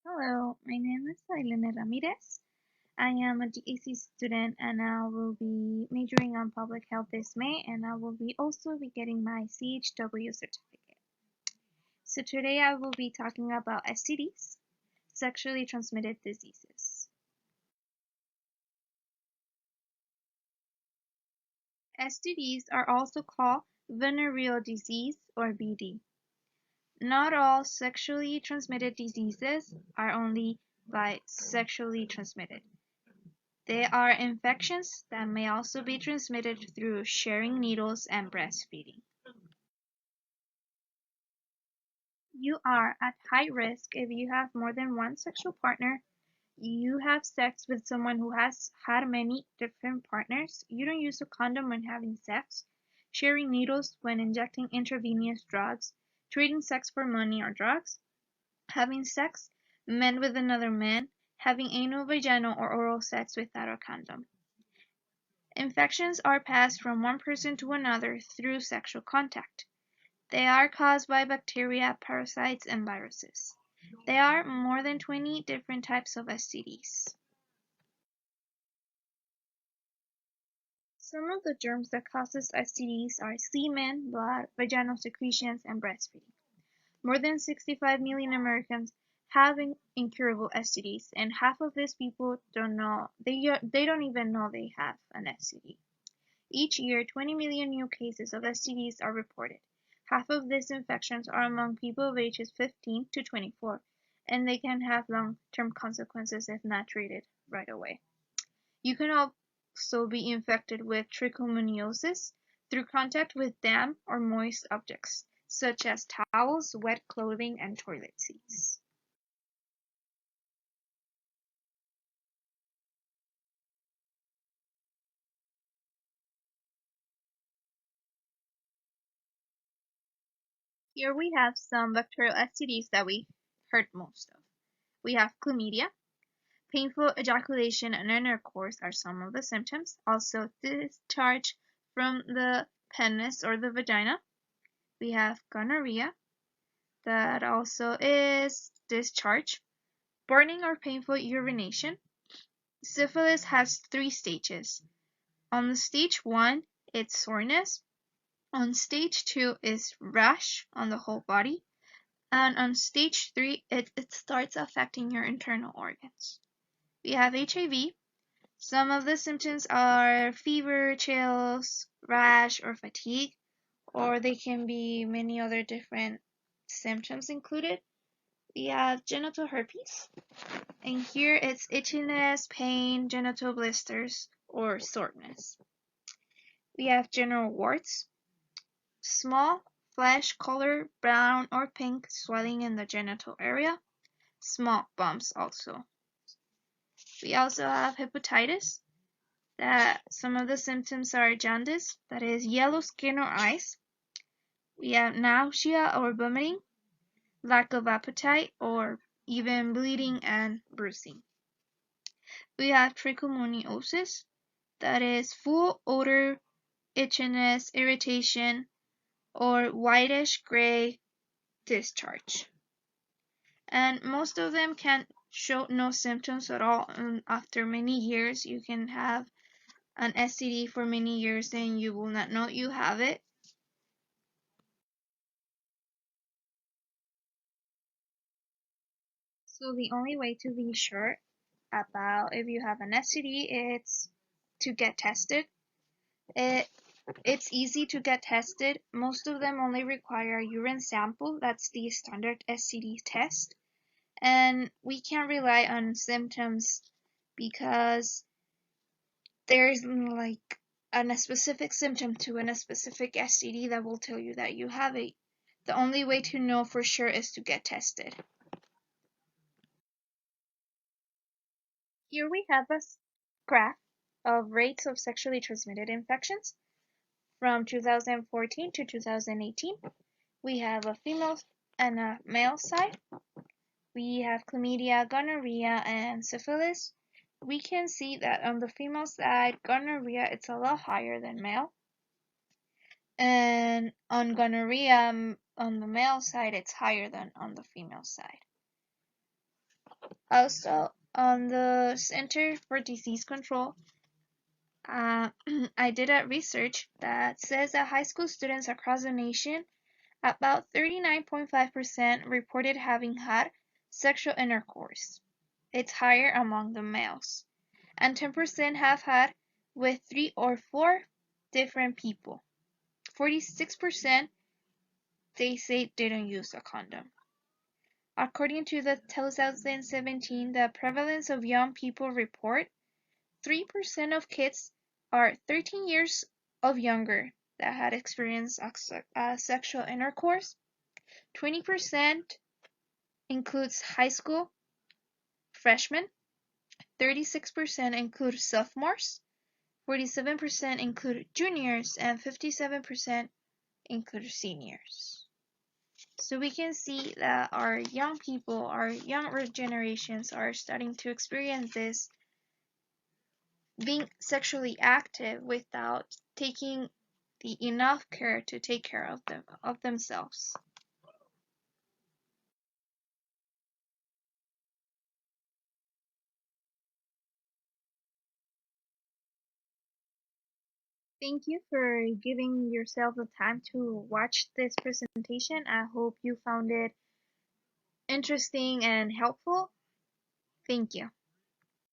Hello, my name is Elena Ramirez. I am a GAC student and I will be majoring on public health this May, and I will be also be getting my CHW certificate. So today I will be talking about STDs, sexually transmitted diseases. STDs are also called venereal disease or VD. Not all sexually transmitted diseases are only by sexually transmitted. They are infections that may also be transmitted through sharing needles and breastfeeding. You are at high risk if you have more than one sexual partner, you have sex with someone who has had many different partners, you don't use a condom when having sex, sharing needles when injecting intravenous drugs, trading sex for money or drugs, having sex, men with another man, having anal, vaginal, or oral sex without a condom. Infections are passed from one person to another through sexual contact. They are caused by bacteria, parasites, and viruses. There are more than 20 different types of STDs. Some of the germs that causes STDs are semen, blood, vaginal secretions, and breastfeeding. More than 65 million Americans have incurable STDs, and half of these people don't know they don't even know they have an STD. Each year, 20 million new cases of STDs are reported. Half of these infections are among people of ages 15 to 24, and they can have long-term consequences if not treated right away. You can also be infected with trichomoniasis through contact with damp or moist objects, such as towels, wet clothing, and toilet seats. Here we have some bacterial STDs that we heard most of. We have chlamydia. Painful ejaculation and intercourse are some of the symptoms. Also, discharge from the penis or the vagina. We have gonorrhea, that also is discharge. Burning or painful urination. Syphilis has 3 stages. On stage 1, it's soreness. On stage 2 is rash on the whole body. And on stage 3, it starts affecting your internal organs. We have HIV. Some of the symptoms are fever, chills, rash, or fatigue, or they can be many other different symptoms included. We have genital herpes, and here it's itchiness, pain, genital blisters, or soreness. We have genital warts, small, flesh color, brown or pink swelling in the genital area, small bumps also. We also have hepatitis, that some of the symptoms are jaundice, that is yellow skin or eyes. We have nausea or vomiting, lack of appetite, or even bleeding and bruising. We have trichomoniasis, that is full odor, itchiness, irritation, or whitish gray discharge. And most of them can show no symptoms at all, and after many years you can have an STD for many years and you will not know you have it. So the only way to be sure about if you have an STD is to get tested. It's easy to get tested. Most of them only require a urine sample. That's the standard STD test. And we can't rely on symptoms because there's like a specific symptom to a specific STD that will tell you that you have it. The only way to know for sure is to get tested. Here we have a graph of rates of sexually transmitted infections from 2014 to 2018. We have a female and a male side. We have chlamydia, gonorrhea, and syphilis. We can see that on the female side, gonorrhea it's a lot higher than male. And on gonorrhea, on the male side, it's higher than on the female side. Also, on the Center for Disease Control, I did a research that says that high school students across the nation, about 39.5% reported having had sexual intercourse. It's higher among the males. And 10% have had with 3 or 4 different people. 46% they say didn't use a condom. According to the 2017 The Prevalence of Young People report, 3% of kids are 13 years of younger that had experienced sexual intercourse. 20% includes high school freshmen. 36% include sophomores. 47% include juniors, and 57% include seniors. So we can see that our young people, our younger generations are starting to experience this, being sexually active without taking the enough care to take care of themselves. Thank you for giving yourself the time to watch this presentation. I hope you found it interesting and helpful. Thank you.